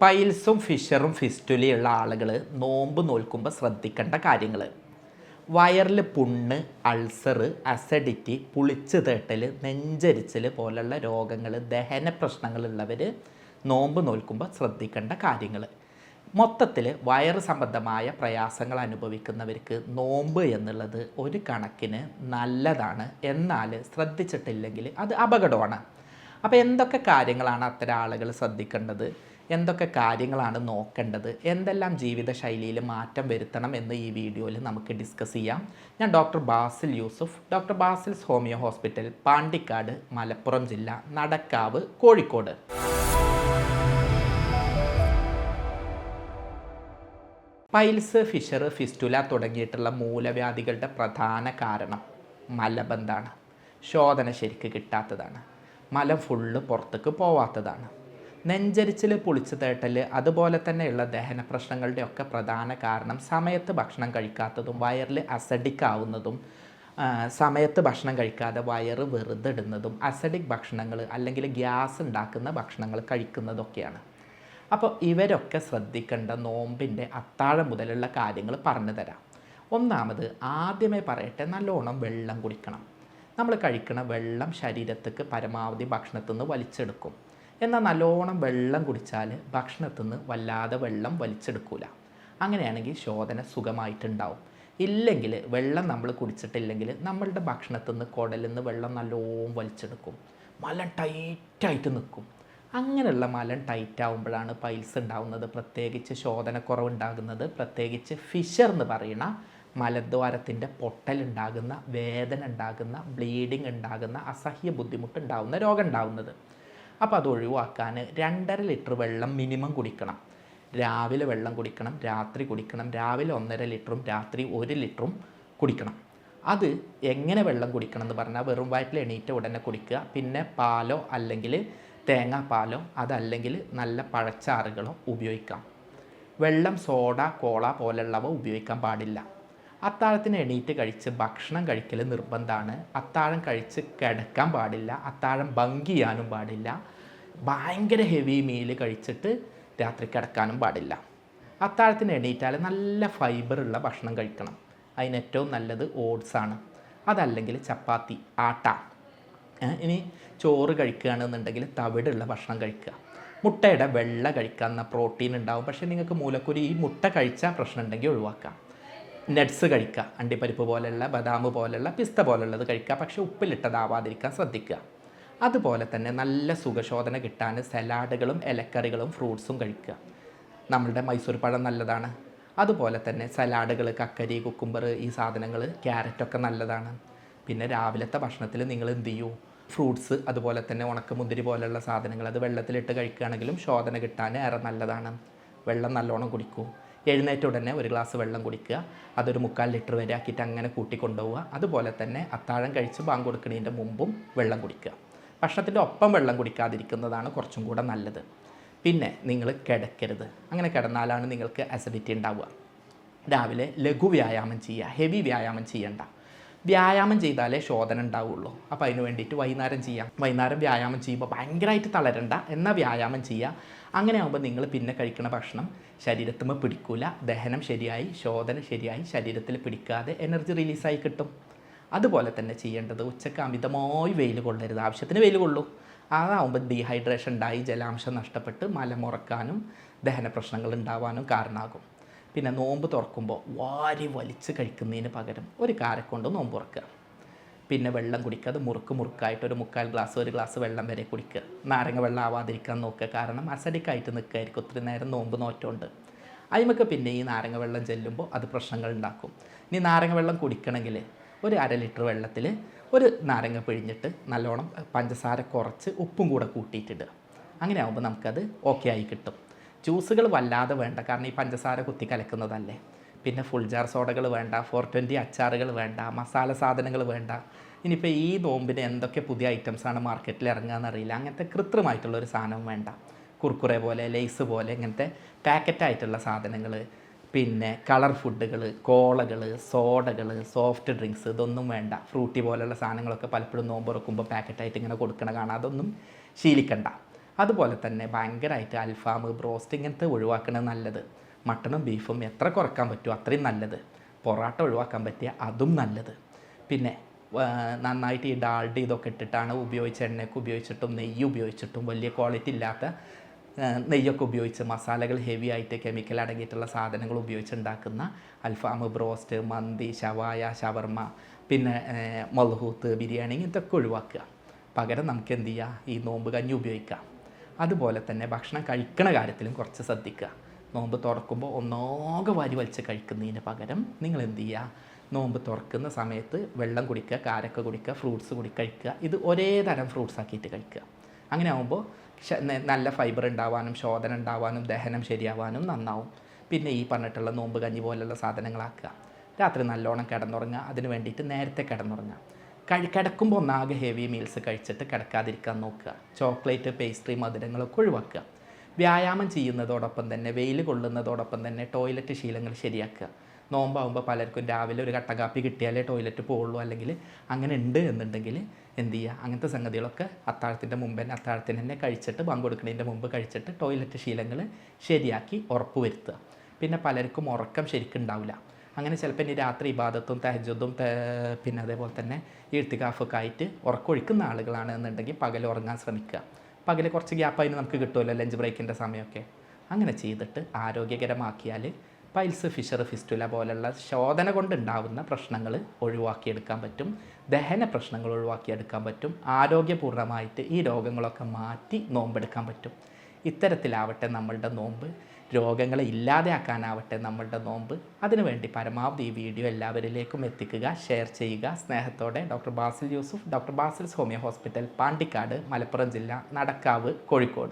പൈൽസും ഫിഷറും ഫിസ്റ്റുലയുള്ള ആളുകൾ നോമ്പ് നോൽക്കുമ്പോൾ ശ്രദ്ധിക്കേണ്ട കാര്യങ്ങൾ. വയറിൽ പുണ്ണ്, അൾസർ, അസിഡിറ്റി, പുളിച്ച് തേട്ടൽ, നെഞ്ചരിച്ചൽ പോലുള്ള രോഗങ്ങൾ, ദഹന പ്രശ്നങ്ങളുള്ളവർ നോമ്പ് നോൽക്കുമ്പോൾ ശ്രദ്ധിക്കേണ്ട കാര്യങ്ങൾ. മൊത്തത്തിൽ വയറ് സംബന്ധമായ പ്രയാസങ്ങൾ അനുഭവിക്കുന്നവർക്ക് നോമ്പ് എന്നുള്ളത് ഒരു കണക്കിന് നല്ലതാണ്. എന്നാൽ ശ്രദ്ധിച്ചിട്ടില്ലെങ്കിൽ അത് അപകടമാണ്. അപ്പോൾ എന്തൊക്കെ കാര്യങ്ങളാണ് അത്തരം ആളുകൾ ശ്രദ്ധിക്കേണ്ടത്, എന്തൊക്കെ കാര്യങ്ങളാണ് നോക്കേണ്ടത്, എന്തെല്ലാം ജീവിതശൈലിയിൽ മാറ്റം വരുത്തണം എന്ന് ഈ വീഡിയോയിൽ നമുക്ക് ഡിസ്കസ് ചെയ്യാം. ഞാൻ doctor Basil Yusuf, doctor Basil's homeo hospital, Pandikkad, Malappuram ജില്ല, Nadakkavu, Kozhikode. Piles, fissure, fistula തുടങ്ങിയിട്ടുള്ള മൂലവ്യാധികളുടെ പ്രധാന കാരണം മലബന്ധമാണ്. ശോധന ശരിക്ക് കിട്ടാത്തതാണ്. മലം ഫുള്ള് പുറത്തേക്ക് പോവാത്തതാണ്. നെഞ്ചരിച്ചിൽ, പുളിച്ച് തേട്ടൽ, അതുപോലെ തന്നെയുള്ള ദഹന പ്രശ്നങ്ങളുടെ ഒക്കെ പ്രധാന കാരണം സമയത്ത് ഭക്ഷണം കഴിക്കാത്തതും വയറിൽ അസിഡിക് ആവുന്നതും, സമയത്ത് ഭക്ഷണം കഴിക്കാതെ വയറ് വെറുതെ ഇടുന്നതും, അസിഡിക് ഭക്ഷണങ്ങൾ അല്ലെങ്കിൽ ഗ്യാസ് ഉണ്ടാക്കുന്ന ഭക്ഷണങ്ങൾ കഴിക്കുന്നതൊക്കെയാണ്. അപ്പോൾ ഇവരൊക്കെ ശ്രദ്ധിക്കേണ്ട നോമ്പിൻ്റെ അത്താഴം മുതലുള്ള കാര്യങ്ങൾ പറഞ്ഞു തരാം. ഒന്നാമത് ആദ്യമേ പറയട്ടെ, നല്ലോണം വെള്ളം കുടിക്കണം. നമ്മൾ കഴിക്കുന്ന വെള്ളം ശരീരത്തേക്ക് പരമാവധി ഭക്ഷണത്തിൽ നിന്ന് വലിച്ചെടുക്കും. എന്നാൽ നല്ലോണം വെള്ളം കുടിച്ചാൽ ഭക്ഷണത്തിൽ നിന്ന് വല്ലാതെ വെള്ളം വലിച്ചെടുക്കില്ല. അങ്ങനെയാണെങ്കിൽ ശോധന സുഖമായിട്ടുണ്ടാവും. ഇല്ലെങ്കിൽ വെള്ളം നമ്മൾ കുടിച്ചിട്ടില്ലെങ്കിൽ നമ്മളുടെ ഭക്ഷണത്തിൽ നിന്ന് കുടലിൽ നിന്ന് വെള്ളം നല്ലോണം വലിച്ചെടുക്കും. മലം ടൈറ്റായിട്ട് നിൽക്കും. അങ്ങനെയുള്ള മലം ടൈറ്റ് ആകുമ്പോഴാണ് പൈൽസ് ഉണ്ടാകുന്നത്, പ്രത്യേകിച്ച് ശോധനക്കുറവുണ്ടാകുന്നത്. പ്രത്യേകിച്ച് ഫിഷർ എന്ന് പറയുന്ന മലദ്വാരത്തിൻ്റെ പൊട്ടലുണ്ടാകുന്ന, വേദന ഉണ്ടാകുന്ന, ബ്ലീഡിങ് ഉണ്ടാകുന്ന, അസഹ്യ ബുദ്ധിമുട്ടുണ്ടാകുന്ന രോഗം ഉണ്ടാകുന്നത്. അപ്പോൾ അത് ഒഴിവാക്കാൻ 2.5 ലിറ്റർ വെള്ളം മിനിമം കുടിക്കണം. രാവിലെ വെള്ളം കുടിക്കണം, രാത്രി കുടിക്കണം. രാവിലെ 1.5 ലിറ്ററും രാത്രി 1 ലിറ്ററും കുടിക്കണം. അത് എങ്ങനെ വെള്ളം കുടിക്കണം എന്ന് പറഞ്ഞാൽ വെറും വയറ്റിൽ എണീറ്റ ഉടനെ കുടിക്കുക. പിന്നെ പാലോ അല്ലെങ്കിൽ തേങ്ങാപ്പാലോ അതല്ലെങ്കിൽ നല്ല പഴച്ചാറുകളോ ഉപയോഗിക്കാം. വെള്ളം, സോഡ, കോള പോലുള്ളവ ഉപയോഗിക്കാൻ പാടില്ല. അത്താഴത്തിന് എണീറ്റ് കഴിച്ച് ഭക്ഷണം കഴിക്കൽ നിർബന്ധമാണ്. അത്താഴം കഴിച്ച് കിടക്കാൻ പാടില്ല. അത്താഴം ഭംഗി ചെയ്യാനും പാടില്ല. ഭയങ്കര ഹെവി മീൽ കഴിച്ചിട്ട് രാത്രി കിടക്കാനും പാടില്ല. അത്താഴത്തിന് എണീറ്റാൽ നല്ല ഫൈബറുള്ള ഭക്ഷണം കഴിക്കണം. അതിന് ഏറ്റവും നല്ലത് ഓട്സാണ്, അതല്ലെങ്കിൽ ചപ്പാത്തി, ആട്ട. ഇനി ചോറ് കഴിക്കുകയാണെന്നുണ്ടെങ്കിൽ തവിടുള്ള ഭക്ഷണം കഴിക്കുക. മുട്ടയുടെ വെള്ള കഴിക്കുക, എന്നാൽ പ്രോട്ടീൻ ഉണ്ടാവും. പക്ഷേ നിങ്ങൾക്ക് മൂലക്കുരു ഈ മുട്ട കഴിച്ചാൽ പ്രശ്നം ഉണ്ടെങ്കിൽ ഒഴിവാക്കാം. നട്ട്സ് കഴിക്കുക, അണ്ടിപ്പരിപ്പ് പോലെയുള്ള, ബദാം പോലെയുള്ള, പിസ്ത പോലുള്ളത് കഴിക്കുക. പക്ഷേ ഉപ്പിലിട്ടതാവാതിരിക്കാൻ ശ്രദ്ധിക്കുക. അതുപോലെ തന്നെ നല്ല സുഖശോധന കിട്ടാൻ സലാഡുകളും ഇലക്കറികളും ഫ്രൂട്ട്സും കഴിക്കുക. നമ്മളുടെ മൈസൂർ പഴം നല്ലതാണ്. അതുപോലെ തന്നെ സലാഡുകൾ, കക്കരി, കുക്കുംബർ, ഈ സാധനങ്ങൾ, ക്യാരറ്റൊക്കെ നല്ലതാണ്. പിന്നെ രാവിലത്തെ ഭക്ഷണത്തിൽ നിങ്ങൾ എന്ത് ചെയ്യൂ, ഫ്രൂട്ട്സ്, അതുപോലെ തന്നെ ഉണക്കമുന്തിരി പോലെയുള്ള സാധനങ്ങൾ അത് വെള്ളത്തിലിട്ട് കഴിക്കുകയാണെങ്കിലും ശോധന കിട്ടാൻ ഏറെ നല്ലതാണ്. വെള്ളം നല്ലോണം കുടിക്കൂ. എഴുന്നേറ്റ ഉടനെ 1 ഗ്ലാസ് വെള്ളം കുടിക്കുക. അതൊരു 3/4 ലിറ്റർ വരെ ആക്കിയിട്ട് അങ്ങനെ കൂട്ടിക്കൊണ്ടുപോവുക. അതുപോലെ തന്നെ അത്താഴം കഴിച്ച് ബാങ്ക് കൊടുക്കുന്നതിൻ്റെ മുമ്പും വെള്ളം കുടിക്കുക. ഭക്ഷണത്തിൻ്റെ ഒപ്പം വെള്ളം കുടിക്കാതിരിക്കുന്നതാണ് കുറച്ചും കൂടെ നല്ലത്. പിന്നെ നിങ്ങൾ കിടക്കരുത്. അങ്ങനെ കിടന്നാലാണ് നിങ്ങൾക്ക് അസിഡിറ്റി ഉണ്ടാവുക. രാവിലെ ലഘു വ്യായാമം ചെയ്യുക, ഹെവി വ്യായാമം ചെയ്യണ്ട. വ്യായാമം ചെയ്താലേ ശോധന ഉണ്ടാവുള്ളൂ. അപ്പോൾ അതിന് വേണ്ടിയിട്ട് വൈകുന്നേരം ചെയ്യാം. വൈകുന്നേരം വ്യായാമം ചെയ്യുമ്പോൾ ഭയങ്കരമായിട്ട് തളരണ്ട, എന്നാൽ വ്യായാമം ചെയ്യുക. അങ്ങനെ ആകുമ്പോൾ നിങ്ങൾ പിന്നെ കഴിക്കുന്ന ഭക്ഷണം ശരീരത്തുമ്മ പിടിക്കൂല. ദഹനം ശരിയായി, ശോധന ശരിയായി, ശരീരത്തിൽ പിടിക്കാതെ എനർജി റിലീസായി കിട്ടും. അതുപോലെ തന്നെ ചെയ്യേണ്ടത്, ഉച്ചയ്ക്ക് അമിതമായി വെയിൽ കൊള്ളരുത്. ആവശ്യത്തിന് വെയിൽ കൊള്ളൂ. അതാവുമ്പോൾ ഡീഹൈഡ്രേഷൻ ഉണ്ടായി ജലാംശം നഷ്ടപ്പെട്ട് മലമുറക്കാനും ദഹന പ്രശ്നങ്ങൾ ഉണ്ടാവാനും കാരണമാകും. പിന്നെ നോമ്പ് തുറക്കുമ്പോൾ വാരി വലിച്ച് കഴിക്കുന്നതിന് പകരം ഒരു കാരക്കൊണ്ട് നോമ്പ് തുറക്കുക. പിന്നെ വെള്ളം കുടിക്കുക. അത് മുറുക്കായിട്ട് ഒരു 3/4 ഗ്ലാസ്, 1 ഗ്ലാസ് വെള്ളം വരെ കുടിക്കുക. നാരങ്ങ വെള്ളം ആവാതിരിക്കാൻ നോക്കുക. കാരണം അസിഡിക്കായിട്ട് നിൽക്കുകയായിരിക്കും ഒത്തിരി നേരം നോമ്പ് നോറ്റുകൊണ്ട്. അതിമൊക്കെ പിന്നെ ഈ നാരങ്ങ വെള്ളം ചെല്ലുമ്പോൾ അത് പ്രശ്നങ്ങൾ ഉണ്ടാക്കും. ഇനി നാരങ്ങ വെള്ളം കുടിക്കണമെങ്കിൽ ഒരു 1/2 ലിറ്റർ വെള്ളത്തിൽ ഒരു നാരങ്ങ പിഴിഞ്ഞിട്ട് നല്ലോണം പഞ്ചസാര കുറച്ച് ഉപ്പും കൂടെ കൂട്ടിയിട്ടിടുക. അങ്ങനെ ആകുമ്പോൾ നമുക്കത് ഓക്കെ ആയി കിട്ടും. ജ്യൂസുകൾ വല്ലാതെ വേണ്ട, കാരണം ഈ പഞ്ചസാര കുത്തി കലക്കുന്നതല്ലേ. പിന്നെ ഫുൾ ജാർ സോഡകൾ വേണ്ട, 420 അച്ചാറുകൾ വേണ്ട, മസാല സാധനങ്ങൾ വേണ്ട. ഇനിയിപ്പോൾ ഈ നോമ്പിന് എന്തൊക്കെ പുതിയ ഐറ്റംസാണ് മാർക്കറ്റിൽ ഇറങ്ങുകയെന്നറിയില്ല. അങ്ങനത്തെ കൃത്രിമമായിട്ടുള്ളൊരു സാധനം വേണ്ട. കുർക്കുറെ പോലെ, ലേസ് പോലെ ഇങ്ങനത്തെ പാക്കറ്റായിട്ടുള്ള സാധനങ്ങൾ, പിന്നെ കളർ ഫുഡുകൾ, കോളകൾ, സോഡകൾ, സോഫ്റ്റ് ഡ്രിങ്ക്സ്, ഇതൊന്നും വേണ്ട. ഫ്രൂട്ടി പോലെയുള്ള സാധനങ്ങളൊക്കെ പലപ്പോഴും നോമ്പ് തുറക്കുമ്പോൾ പാക്കറ്റായിട്ട് ഇങ്ങനെ കൊടുക്കണ കാണാം. അതൊന്നും ശീലിക്കണ്ട. അതുപോലെ തന്നെ ഭയങ്കരമായിട്ട് അൽഫാം, ബ്രോസ്റ്റ് ഇങ്ങനത്തെ ഒഴിവാക്കുന്നത് നല്ലത്. മട്ടണും ബീഫും എത്ര കുറക്കാൻ പറ്റുമോ അത്രയും നല്ലത്. പൊറാട്ട ഒഴിവാക്കാൻ പറ്റിയ അതും നല്ലത്. പിന്നെ നന്നായിട്ട് ഈ ഡാൽഡ ഇതൊക്കെ ഇട്ടിട്ടാണ് ഉപയോഗിച്ച എണ്ണയൊക്കെ ഉപയോഗിച്ചിട്ടും നെയ്യ് ഉപയോഗിച്ചിട്ടും വലിയ ക്വാളിറ്റി ഇല്ലാത്ത നെയ്യൊക്കെ ഉപയോഗിച്ച് മസാലകൾ ഹെവി ആയിട്ട് കെമിക്കൽ അടങ്ങിയിട്ടുള്ള സാധനങ്ങൾ ഉപയോഗിച്ചുണ്ടാക്കുന്ന അൽഫാം, ബ്രോസ്റ്റ്, മന്തി, ഷവായ, ഷവർമ്മ, പിന്നെ മൽഹൂത്ത്, ബിരിയാണി ഇതൊക്കെ ഒഴിവാക്കുക. പകരം നമുക്ക് എന്ത് ചെയ്യുക, ഈ നോമ്പ് കഞ്ഞി ഉപയോഗിക്കാം. അതുപോലെ തന്നെ ഭക്ഷണം കഴിക്കണ കാര്യത്തിലും കുറച്ച് ശ്രദ്ധിക്കുക. നോമ്പ് തുറക്കുമ്പോൾ ഒന്നാകെ വാരി വലിച്ച് കഴിക്കുന്നതിന് പകരം നിങ്ങൾ എന്ത് ചെയ്യുക, നോമ്പ് തുറക്കുന്ന സമയത്ത് വെള്ളം കുടിക്കുക, കാരക്ക കുടിക്കുക, ഫ്രൂട്ട്സ് കഴിക്കുക. ഇത് ഒരേ തരം ഫ്രൂട്ട്സ് ആക്കിയിട്ട് കഴിക്കുക. അങ്ങനെ ആകുമ്പോൾ നല്ല ഫൈബർ ഉണ്ടാവാനും ശോധന ഉണ്ടാവാനും ദഹനം ശരിയാവാനും നന്നാവും. പിന്നെ ഈ പറഞ്ഞിട്ടുള്ള നോമ്പ് കഞ്ഞി പോലുള്ള സാധനങ്ങളാക്കുക. രാത്രി നല്ലോണം കിടന്നുറങ്ങുക. അതിന് വേണ്ടിയിട്ട് നേരത്തെ കിടന്നുറങ്ങുക. കിടക്കുമ്പോൾ ഒന്നാകെ ഹെവി മീൽസ് കഴിച്ചിട്ട് കിടക്കാതിരിക്കാൻ നോക്കുക. ചോക്ലേറ്റ്, പേസ്ട്രി, മധുരങ്ങളൊക്കെ ഒഴിവാക്കുക. വ്യായാമം ചെയ്യുന്നതോടൊപ്പം തന്നെ വെയിൽ കൊള്ളുന്നതോടൊപ്പം തന്നെ ടോയ്ലറ്റ് ശീലങ്ങൾ ശരിയാക്കുക. നോമ്പാകുമ്പോൾ പലർക്കും രാവിലെ ഒരു കട്ടൻ കാപ്പി കിട്ടിയാലേ ടോയ്ലറ്റ് പോകുള്ളൂ, അല്ലെങ്കിൽ അങ്ങനെ ഉണ്ട് എന്നുണ്ടെങ്കിൽ എന്ത് ചെയ്യുക, അങ്ങനത്തെ സംഗതികളൊക്കെ അത്താഴത്തിൻ്റെ മുമ്പ് തന്നെ അത്താഴത്തിന് തന്നെ കഴിച്ചിട്ട് ബാങ്ക് കൊടുക്കുന്നതിൻ്റെ മുമ്പ് കഴിച്ചിട്ട് ടോയ്ലറ്റ് ശീലങ്ങൾ ശരിയാക്കി ഉറപ്പ് വരുത്തുക. പിന്നെ പലർക്കും ഉറക്കം ശരിക്കും ഉണ്ടാവില്ല. അങ്ങനെ ചിലപ്പോൾ ഇനി രാത്രി ഇബാദത്തും തഹജ്ജുദും പിന്നെ അതേപോലെ തന്നെ ഇഴ്തികാഫൊക്കെ ആയിട്ട് ഉറക്കമൊഴിക്കുന്ന ആളുകളാണ് എന്നുണ്ടെങ്കിൽ പകൽ ഉറങ്ങാൻ ശ്രമിക്കുക. പകൽ കുറച്ച് ഗ്യാപ്പ് അതിന് നമുക്ക് കിട്ടുമല്ലോ, ലഞ്ച് ബ്രേക്കിൻ്റെ സമയമൊക്കെ. അങ്ങനെ ചെയ്തിട്ട് ആരോഗ്യകരമാക്കിയാൽ പൈൽസ്, ഫിഷർ, ഫിസ്റ്റുല പോലുള്ള ശോധന കൊണ്ടുണ്ടാകുന്ന പ്രശ്നങ്ങൾ ഒഴിവാക്കിയെടുക്കാൻ പറ്റും. ദഹന പ്രശ്നങ്ങൾ ഒഴിവാക്കിയെടുക്കാൻ പറ്റും. ആരോഗ്യപൂർണ്ണമായിട്ട് ഈ രോഗങ്ങളൊക്കെ മാറ്റി നോമ്പെടുക്കാൻ പറ്റും. ഇത്തരത്തിലാവട്ടെ നമ്മളുടെ നോമ്പ്. രോഗങ്ങളെ ഇല്ലാതെയാക്കാനാവട്ടെ നമ്മളുടെ നോമ്പ്. അതിനുവേണ്ടി പരമാവധി ഈ വീഡിയോ എല്ലാവരിലേക്കും എത്തിക്കുക, ഷെയർ ചെയ്യുക. സ്നേഹത്തോടെ doctor Basil Yusuf, doctor Basil's homeo hospital, Pandikkad, Malappuram ജില്ല, നടക്കാവ്, കോഴിക്കോട്.